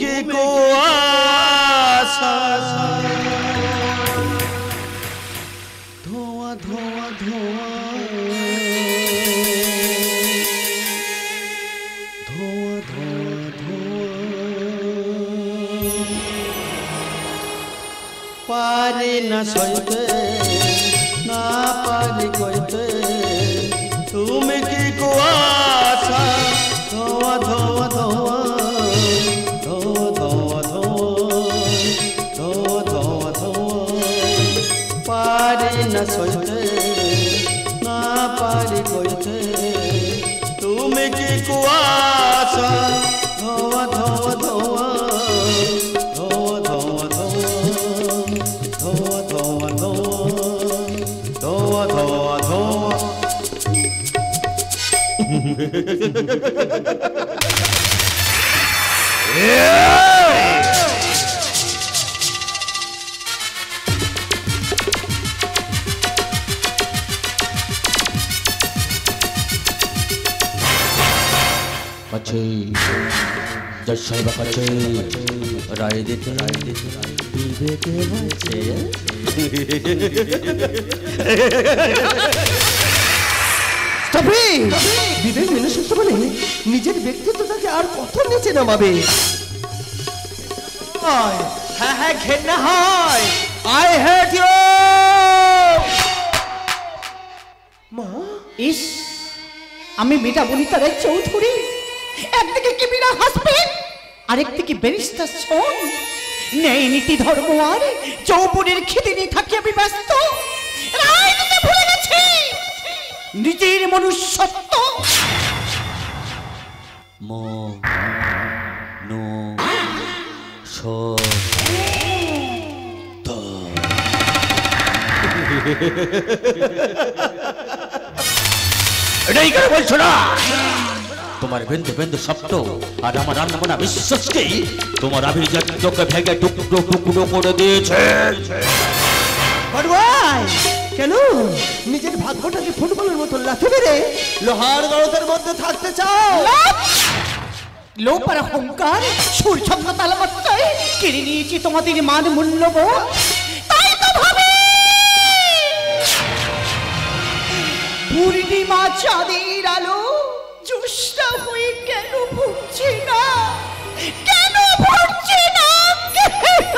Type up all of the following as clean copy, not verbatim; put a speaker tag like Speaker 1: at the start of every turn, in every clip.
Speaker 1: কি কুয়াশা ধোঁয়া ধোঁয়া ধোঁয়া ধোঁয়া ধোঁয়া ধোঁয়া পারি না সইতে না পারি কইতে তুমি কি কুয়াশা ধোঁয়া ধোঁয়া ধোঁয়া ধোঁয়া ধোঁয়া ধোঁয়া ধোঁয়া ধোঁয়া পারি না সইতে না পারি কইতে তুমি কি কুয়াশা ধোঁয়া ধোঁয়া ধোঁয়া ধোঁয়া ধোঁয়া ধোঁয়া ধোঁয়া ধোঁয়া ধোঁয়া ধোঁয়া কাছে জজ সাহেব কাছে রায় দিতে বিবেকে বাঁচে
Speaker 2: বিবেক মেনে সত্য বলে নিজের ব্যক্তিত্বটাকে আর কত নিচে নামাবে? হ্যাঁ হ্যাঁ ঘেন্না হয়। আই হেট ইউ মা।
Speaker 3: ইস আমি মেয়েটা বলি তার চৌধুরী, একদিকে কি বিনা হাসবেন আরেকদিকে ব্যারিস্টার শোন। ন্যায় নীতি ধর্ম আর যৌবনের খিদে নিয়ে থাকি আমি ব্যস্ত, রাজনীতি ভুলে গেছি নিজের মনুষ্যত্ব।
Speaker 1: এটাই কেন বলছো না? তোমার বিন্দু বিন্দু শব্দ আর আমার রান্না বিশ্বাসকেই তোমার আভিজাত্যকে ভেঙে টুকরো টুকরো করে দিয়েছে।
Speaker 2: কেন নিজের ভাগ্যটাকে ফুটবলের মতো লাথি মেরে লোহার গড়তের মধ্যে থাকতে চাও?
Speaker 3: লোভ আর অহংকার সূর্যঙ্গ তালমাত্রায় কেড়ে নিয়েছি তোমাদের মান মূল্যবোধ। তাই তো ভাবে পূর্ণিমা চাঁদের আলো জ্যোৎস্না হয়ে কেন ভুগছে না, কেন ভুগছে না, কেন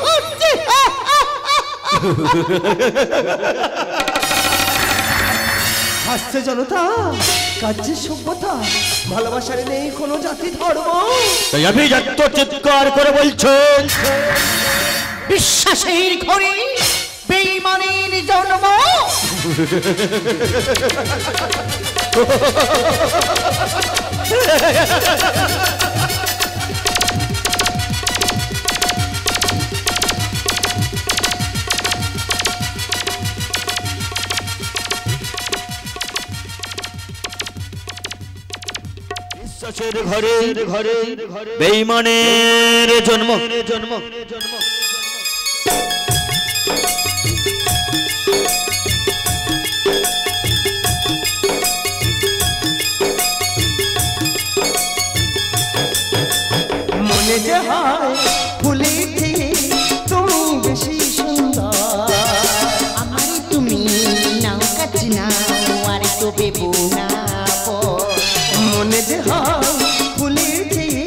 Speaker 3: ভুগছে না?
Speaker 2: হাসছে জনতা, কাজে সভ্যতা, ভালোবাসার নেই কোনো জাতি ধর্ম।
Speaker 1: তাই আভিজাত্য চিৎকার করে বলছেন
Speaker 3: বিশ্বাসের ঘরে বেঈমানের জন্ম।
Speaker 1: বিশ্বাসের ঘরে ঘরে বেঈমানের জন্ম জন্ম জন্ম।
Speaker 2: মনে যে হয় ফুলে থেকে তুমি বেশি সুন্দর,
Speaker 3: আমার তুমি নাও কাছে নাও আর তো বেবো না।
Speaker 2: মনে যে হয় ফুলে থেকে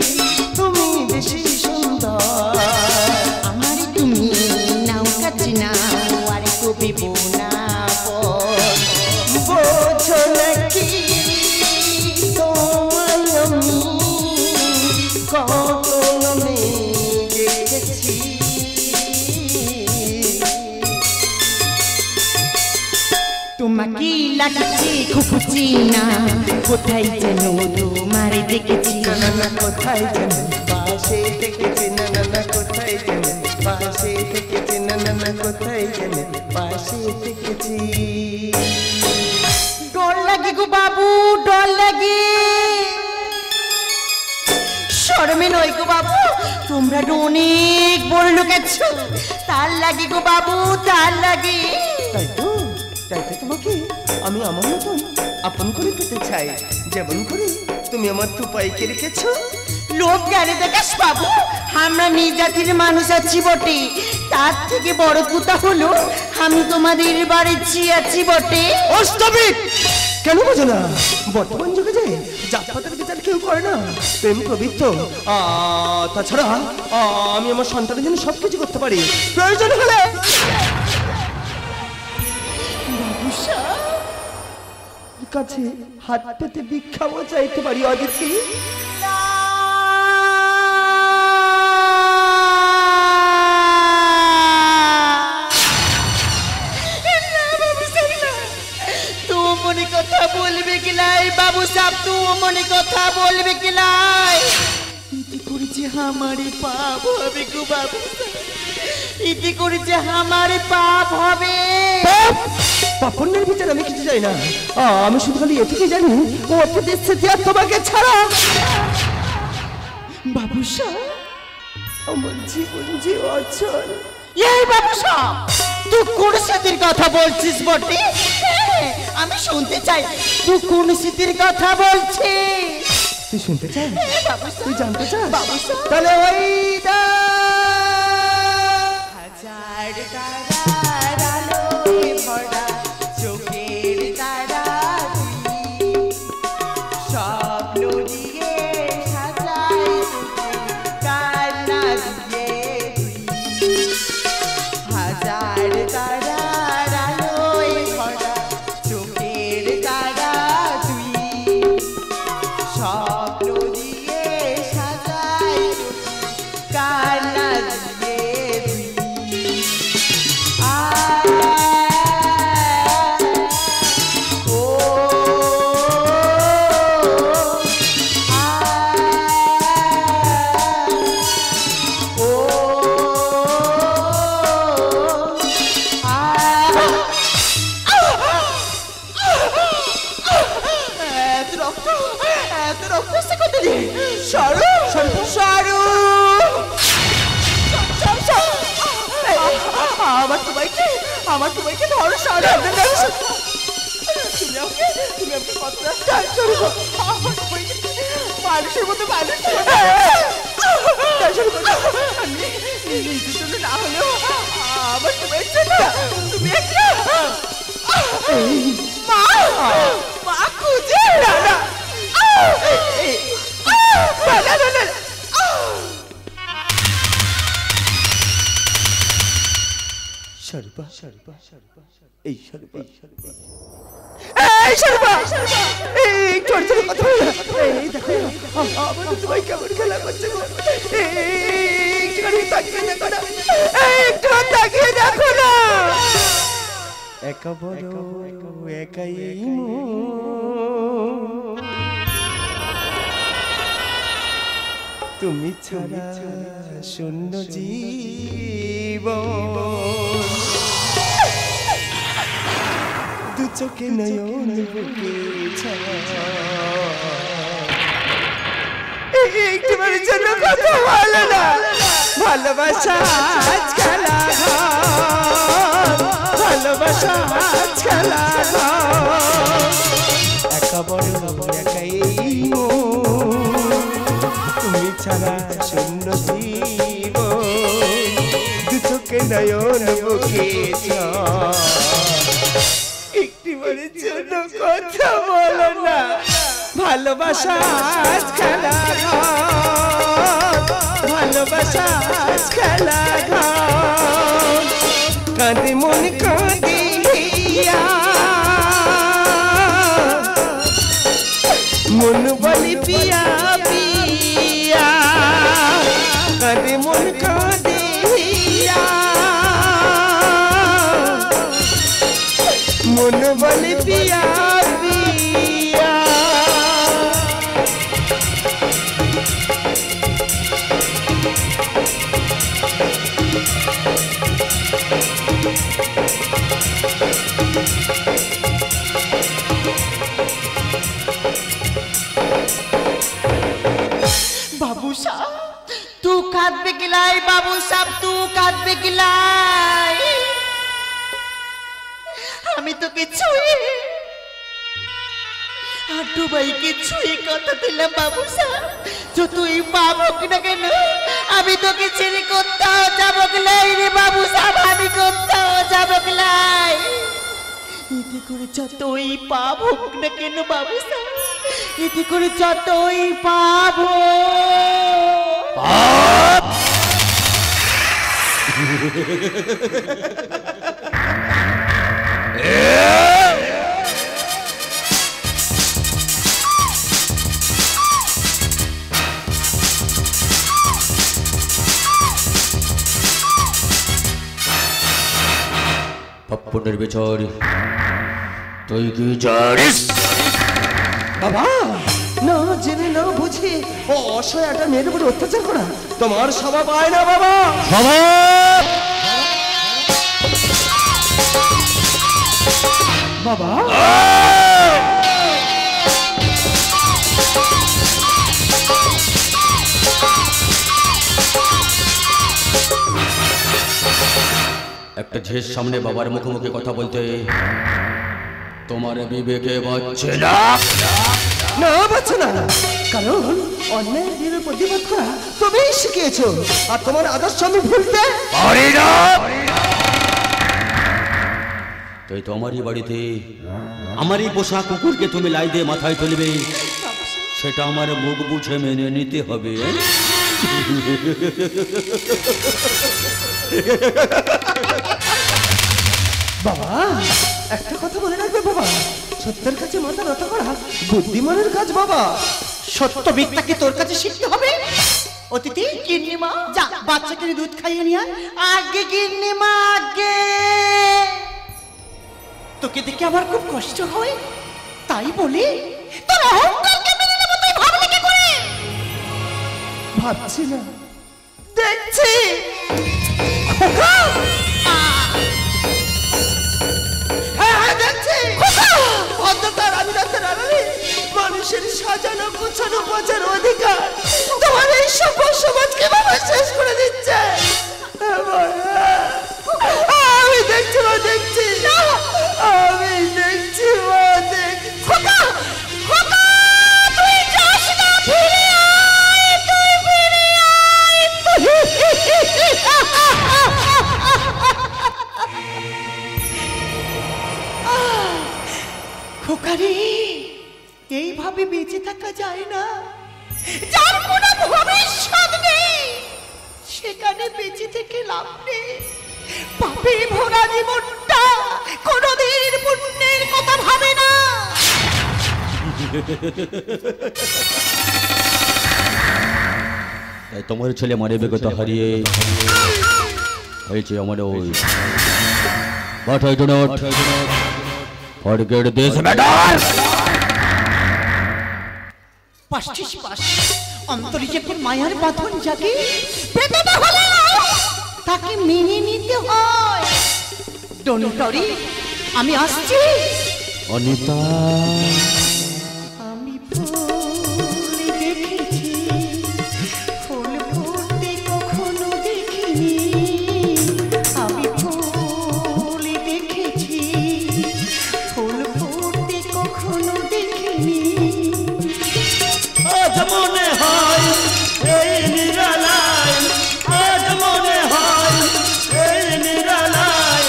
Speaker 2: তুমি বেশি সুন্দর,
Speaker 3: আমার তুমি নাও কাছে নাও আর তো বেবো না।
Speaker 2: বোঝো নাকি তোমায় আমি কত নামে দেখেছি।
Speaker 3: তোমাকে লাগছে খুব চিনা, কোথায় যেন তোমার দেখেছি।
Speaker 2: না না কোথায় যেন পাশে দেখেছি, না না না কোথায় যেন পাশে দেখেছি, না না না কোথায় যেন পাশে দেখেছি।
Speaker 3: ডর লাগে গো বাবু, ডর লাগে। শরমে নয় গো বাবু, তোমরা অনেক বড় লোক আছো, তার লাগে গো বাবু, তার লাগে।
Speaker 2: তাই তো তোমাকে আমি আমার মতন আপন করে পেতে চাই, যেমন করে তুমি আমার টুপাইকে রেখেছো।
Speaker 4: লোক জ্ঞানে দেখাস বাবু, আমরা নিজ জাতির মানুষ আছি বটে, তার থেকে বড় কথা হলো আমি তোমাদের বাড়ি আছি বটে।
Speaker 2: অস্তবিক কেন বোঝো না? বর্তমান যুগে যে জাতপাতের বিচার কেউ করে না, প্রেম প্রবৃত্ত। তাছাড়া আমি আমার সন্তানের জন্য সবকিছু করতে পারি, প্রয়োজন হলে কাছে হাত পেতে ভিক্ষাও চাইতে পারি। অদিতি
Speaker 4: মনে কথা বলবে কিলাই বাবু সাহেব, তু মনে কথা বলবে কিলাই? ইতি করেছে আমারে পাপ হবে গো বাবু, ইতি করেছে আমারে পাপ হবে।
Speaker 2: পাপনের বিচার আমি কিছু চাই না, আমি শুধু খালি এটুকুই জানি ও ওকে দিচ্ছে তোমাকে ছাড়া।
Speaker 4: বাবু সাহেব
Speaker 2: আমার জীবন যে অচল।
Speaker 4: এই বাবু সাহেব তুই কোন স্মৃতির কথা বলছিস বটে? আমি শুনতে চাই তুই কোন স্মৃতির কথা বলছিস।
Speaker 2: তুই শুনতে চাস? তুই জানতে চাস?
Speaker 4: বাবু সাহেব
Speaker 2: তাহলে ওই
Speaker 4: হাজার তারার আলোয় ভরা চোখের তারা তুই, স্বপ্ন দিয়ে সাজাই তোকে কান্না দিয়ে তুই। হাজার তারার আলোয় ভরা চোখের তারা তুই, স্বপ্ন দিয়ে সাজাই তোকে কান্না দিয়ে তুই।
Speaker 2: আমার তোমাকে ধরো সারা তুমি আমাকে কত মানুষের মতো মানুষ নিজের জন্য না হলেও আমার তোমার জন্য তুমি একটা মা খুঁজে না না এই শরূপা এই ছোট ছোট কথা বলে এই দেখো আমার তোমায় কেমন খেলা করছে গো। একটু তাকিয়ে দেখো না, একটু তাকিয়ে দেখো না। একা বড় একাই তুমি ছাড়া শূন্য জীবন, দু চোখে নয়ন বুকে একটিবারের জন্য কথা বলো না। ভালোবাসা আজ খেলা, ভালোবাসা আজ খেলা। একা বড় একাই তুমি ছাড়া শূন্য জীবন, দু চোখে নয়ন বুকে একটিবারের জন্য কথা বলো না। ভালোবাসা আজ খেলা, ভালোবাসা আজ খেলা। কাঁদে মন কাঁদিয়া মন বলি পিয়া পিয়া, কাঁদে মন কাঁদিয়া মন বলি পিয়া পিয়া।
Speaker 4: বাবু সাহেব তু কাঁদবে কিলাই? বাবু সাহেব তু কাঁদবে কিলাই? আমি তোকে ছুঁয়ে হাঁটু ভাইকে ছুঁয়ে কথা দিলাম বাবু সাহেব, যতই পাপ হোক না কেন আমি তোকে ছেড়ে কোথাও যাবো গেলাই রে বাবু সাহেব, আমি কোথাও যাবো গেলাই। এতে করে যতই পাপ হোক না কেন বাবু সাহেব, এতে করে যতই পাপ হোক।
Speaker 1: পপ্পুনের বিচার তুই কি জানিস?
Speaker 2: বাবা, না জেনে না বুঝে ও অসহায় একটা মেয়ের উপর অত্যাচার করা তোমার স্বভাব পায় না বাবা। বাবা
Speaker 1: একটা ঝির সামনে বাবার মুখোমুখি কথা বলতে তোমার বিবেকে বাজছে না?
Speaker 2: না বাচ্চা না, কারণ অন্যায় দিনের প্রতিবাদ করা তুমিই শিখিয়েছো, আর তোমার আদর্শ আমি ভুলতে
Speaker 1: পারি না। তাই তো আমারই বাড়িতে আমারই পোষা কুকুরকে তুমি লাই দিয়ে মাথায় তুলবে, সেটা আমার মুখ বুঝে মেনে নিতে হবে।
Speaker 2: বাবা একটা কথা বলে রাখবে বাবা, সত্যের কাছে মাথা নত করা বুদ্ধিমানের কাজ বাবা।
Speaker 3: সত্য মিথ্যাকে তোর কাছে শিখতে হবে। অতিথি
Speaker 4: গিন্নিমা,
Speaker 3: যা বাচ্চাকে দুধ খাইয়ে নিয়ে আয়।
Speaker 4: আগে গিন্নিমা আগে।
Speaker 3: তোকে দেখে আমার খুব কষ্ট হয়, তাই বলি তোর অহংকারকে মেনে নেব তুই ভাবলি কি করে?
Speaker 2: ভাবছি না,
Speaker 3: দেখছি
Speaker 2: দেখছি অন্ধকার আমি রাতের আড়ালে মানুষের সাজানো গুছানো বাঁচার অধিকার তোমার এই সভ্য সমাজকে বাবা শেষ করে দিচ্ছে। আমি দেখছি মা, দেখছি আমি দেখছি মা, দেখছি।
Speaker 3: তুই যাস না, ফিরে আয়, তুই ফিরে আয়। খোকারি, এইভাবে বেঁচে থাকা যায় না। যার কোনো ভবিষ্যৎ নেই সেখানে বেঁচে থেকে লাভ নেই। পাপে ভরা জীবনটা কোনোদিন পুণ্যের কথা ভাবে না।
Speaker 1: তাই তোমার ছেলে মানবিকতা হারিয়ে হয়েছে আমার ওই But I do not forget this matter.
Speaker 3: পাষ্টিস পাশ অন্তরে যখন মায়ার বাঁধন জাগে, বেদনা হলে তাকে মেনে নিতে হয়। ডোন্ট ওয়ারি, আমি আসছি।
Speaker 1: অনিতা,
Speaker 3: আমি ফুল দেখেছি, ফুল ফুটতে কখনো দেখিনি। আমি ফুল দেখেছি, ফুল ফুটতে কখনো দেখিনি।
Speaker 1: আজ মনে হয় এই নিরালায়, আজ মনে হয় এই নিরালায়,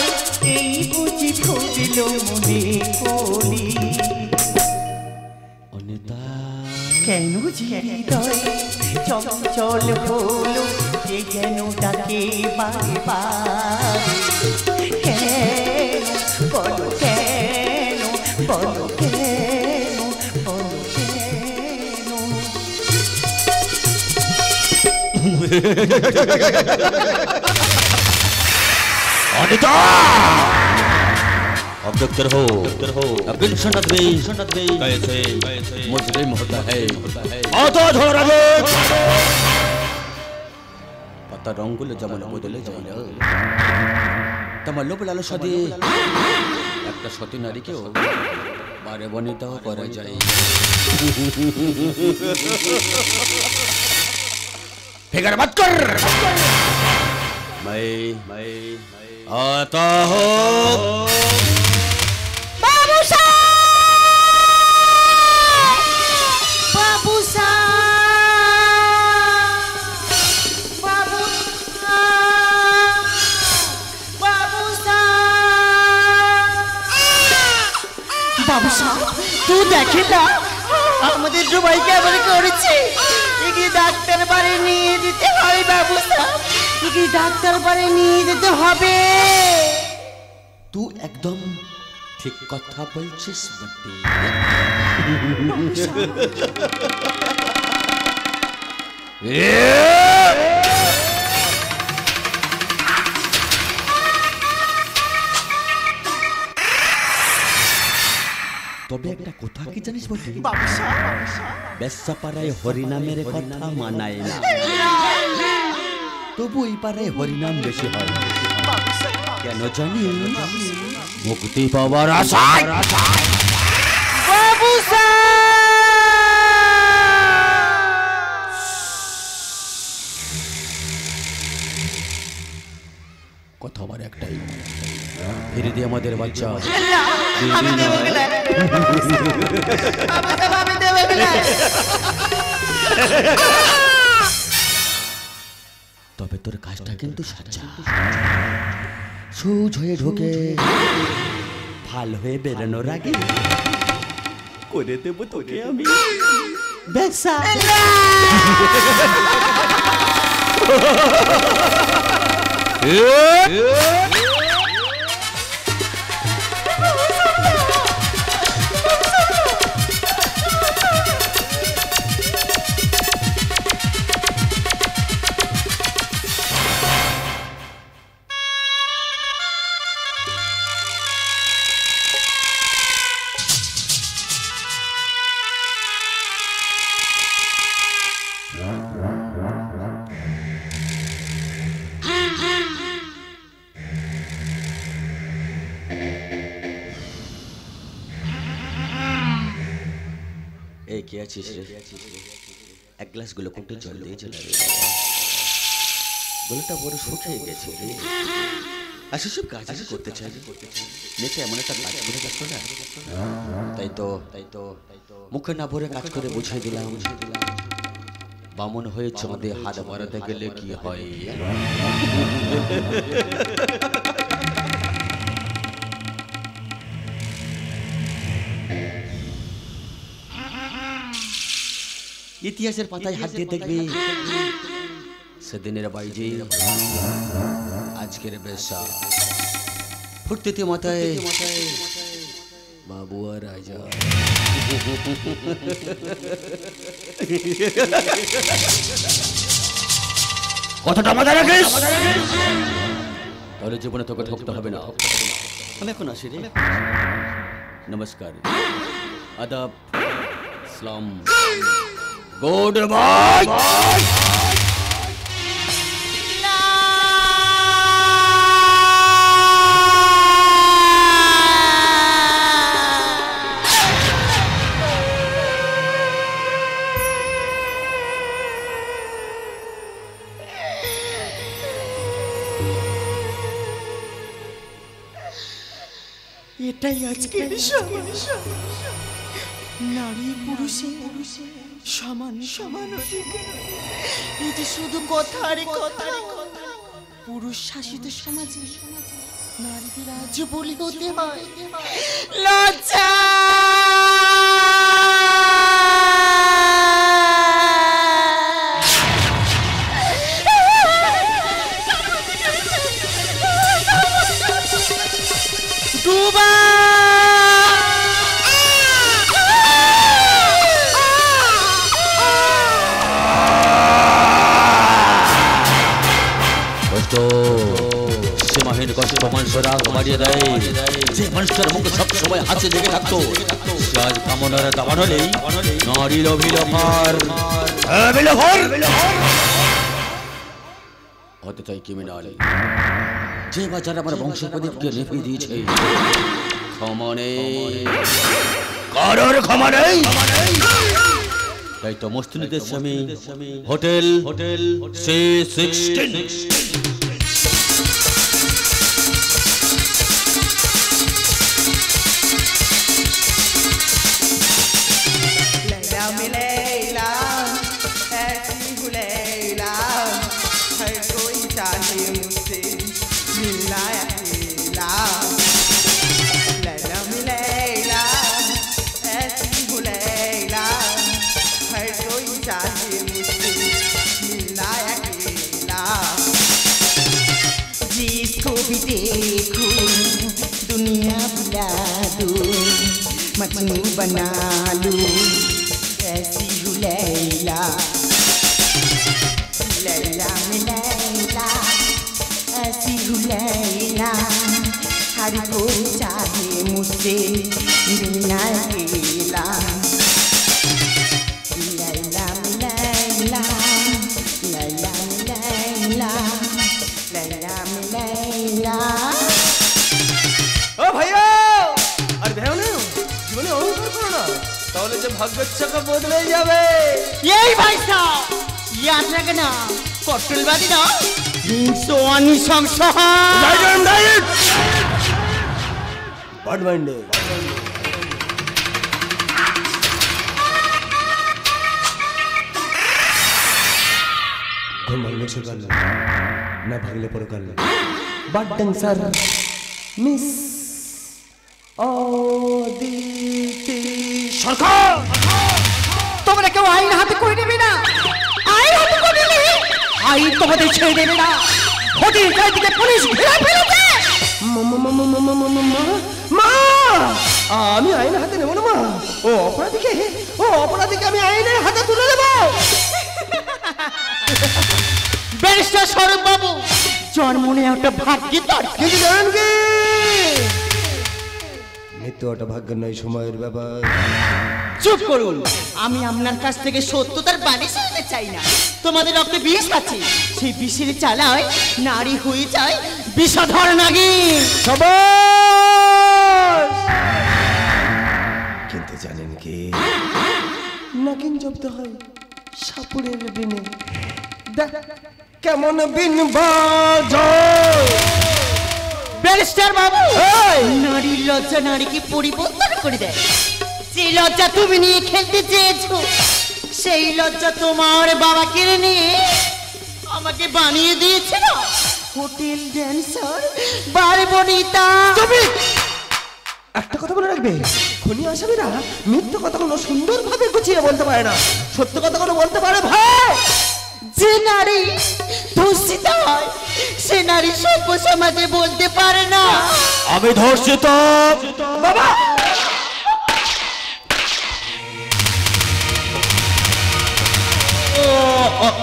Speaker 3: এই বুঝি ফুটল মনে কলি।
Speaker 1: অনিতা
Speaker 3: কেন যে হৃদয় চঞ্চল হলো, যে যেন ডাকে বারবার। কেন বলো, কেন বলো, কেন বলো, কেন?
Speaker 1: অনিতা अब्दुल हो अब्दुल सन्नत में कैसे मुस्लिम होता है तो ধরা রে পাতা রঙগুলো যেমন বদলে যায় না, তেমন লোভ লালসা দিয়ে একটা সতী নারীকেও বারে বনিতাও করা যায়। फिकर मत कर, मैं आता हूँ।
Speaker 3: বাবু সাহেব!
Speaker 4: সবাই কেমন করেছে একে ডাক্তার বাড়ি নিয়ে যেতে হয় বাবু সাহেব একে ডাক্তার বাড়ি নিয়ে যেতে হবে
Speaker 1: তুই একদম ঠিক কথা বলছিস বটে। তবে একটা কথা কি জানিস বটে, বেশ্যা পাড়ায় হরিনামের কথা মানায় না, তবু এই পাড়ায় হরিনাম বেশি হয়। কেন জানি মুক্তি পাওয়ার আশায়।
Speaker 4: বাবু
Speaker 1: কথা আমার একটাই, ফিরে দিয়ে আমাদের বাচ্চা। তবে তোর কাজটা কিন্তু সাজা, সুজ হয়ে ঢোকে ভাল হয়ে বেরোনোর আগে করে দেবো তোকে আমি ব্যবসা। এই কে আছিস রে? এক গ্লাস গ্লুকন্ডি জল দিয়ে চলে রে, গলাটা বড় শুকিয়ে গেছে রে। আসলে সব কাজ করতে চাই, মেয়েটা এমন একটা কাজ করে যাচ্ছ না, তাই তো মুখে না ভরে কাজ করে বুঝিয়ে দিলাম, বামন হয়ে চাঁদে হাত বাড়াতে গেলে কি হয়। ইতিহাসের পাতায় হাত দিয়ে দেখবি সেদিনের বাইজি আজকের বেশা, ফুর্তিতে মাথায় বাবু আর রাজা। কথাটা মাথায় রাখিস, তাহলে জীবনে তোকে ঠকতে হবে না। আমি এখন আসি রে, নমস্কার, আদাব, সালাম, গুড বাই।
Speaker 4: এটাই আজকের নারী পুরুষে সমান সমান অধিকার। এটি শুধু কথার কথা। পুরুষ শাসিত সমাজে নারীদের আজ বলি হতে হয় লজ্জা।
Speaker 1: সীমাহীন কষ্ট মানুষের রাগ বাড়িয়ে দেয়, যে মানুষটার মুখে সবসময় হাসি লেগে থাকতো, সে আজ কামনার দাবান হলেই নারীর অভিলভার হতে চাই ক্রিমিনাল। যে বাচ্চার আমার বংশ প্রদীপকে নেপে দিয়েছে, ক্ষমা নেই, কারোর ক্ষমা নেই। তাই তো মস্তিনীদের স্বামী হোটেল C16
Speaker 3: मजनू बना लूं ऐसी हूँ लैला लैला में लैला ऐसी हूँ लैला हर कोई चाहे मुझसे बिना अकेला लैला में लैला लैला में लैला लैला में लैला।
Speaker 2: ও ভাইয়া আর ভেও না জীবনে অহংকার করো না তাহলে যে ভাগ্যের চাকা বদলে যাবে।
Speaker 4: এই ভাইসা ইয়াটাকে না পটলবাদী না সোয়ানি সংসার
Speaker 2: বাড মাইন্ডে ঘুম ভাঙলে সকাল না ভাঙলে পরকাল বাড ডান্সার মিস অদিতি সরকার।
Speaker 3: তোমরা কেউ আইন হাতে করে নেবে না আইন হাতে করে নেবে আইন তোমাদের ছেড়ে দেবে না হোটেল চারিদিকে পুলিশ ঘিরে ফেলেছে।
Speaker 2: মা আমি আইন হাতে নেব না মা ও অপরাধীকে আমি আইনের হাতে তুলে দেব।
Speaker 4: ব্যারিস্টার স্বরূপ বাবু জন্ম নিয়ে একটা ভাগ্যের দরকার
Speaker 2: কিন্তু জানেন কি মৃত্যু একটা ভাগ্যের নয় সময়ের ব্যাপার।
Speaker 4: চুপ করুন আমি আপনার কাছ থেকে সত্যতার বাণী শুনতে চাই না। তোমাদের রক্তে বিষ আছে সেই বিষের চালায় নারী হয়ে যায় বিষধর নাগিন।
Speaker 2: কিন্তু জানেন কি নাগিন জব্দ হয় সাপুরের বিনে দেখ কেমন বিন বাজায়।
Speaker 4: ব্যারিস্টার বাবু নারীর লজ্জা নারীকে পরিবর্তন করে দেয়। যে লজ্জা তুমি নিয়ে খেলতে চেয়েছো সেই লজ্জা তোমার বাবা কেড়ে নিয়ে আমাকে বানিয়ে দিয়েছে না হোটেল ড্যান্সার বারবনিতা।
Speaker 2: একটা কথা বলে রাখবে খুনি আসামিরা মিথ্যে কথাগুলো সুন্দরভাবে গুছিয়ে বলতে পারে না সত্য কথাগুলো বলতে পারে ভাই।
Speaker 4: যে নারী ধর্ষিত হয় সে নারী সভ্য সমাজে বলতে পারে না
Speaker 1: আমি ধর্ষিত।
Speaker 2: বাবা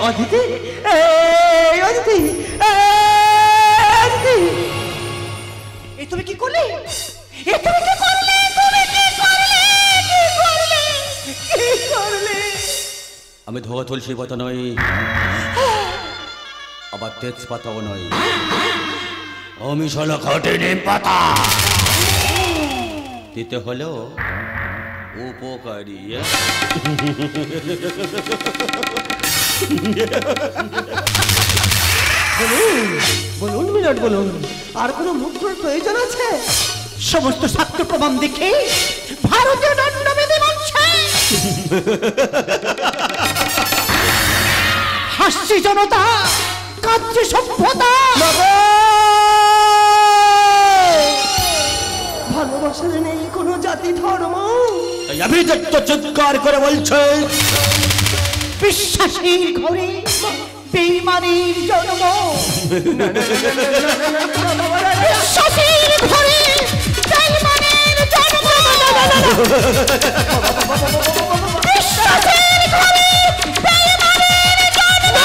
Speaker 2: অদিতি অদিতি
Speaker 3: এ তুমি কি করলে এ তুমি কি করলে তুমি কি করলে কি করলে কি করলে।
Speaker 1: আমি ধোয়া তুলসী পাতা নই আবার তেজ পাতাও নই আমি শালা খাটে নিম পাতা দিতে হলো উপকারী।
Speaker 2: বলুন মিনিট বলুন আর কোনো মুখ্যর প্রয়োজন আছে?
Speaker 3: সমস্ত সাক্ষ্য প্রমাণ দেখে ভারতীয় দণ্ডবিধি বলছে হাসছে জনতা কাঁদছে সভ্যতা।
Speaker 2: ভালোবাসার নেই কোনো জাতি ধর্ম
Speaker 1: আমি তো চিৎকার করে বলছে
Speaker 3: বিশ্বাসের ঘরে বেঈমানের জন্ম বিশ্বাসের ঘরে বেঈমানের জন্ম বিশ্বাসের ঘরে বেঈমানের জন্ম।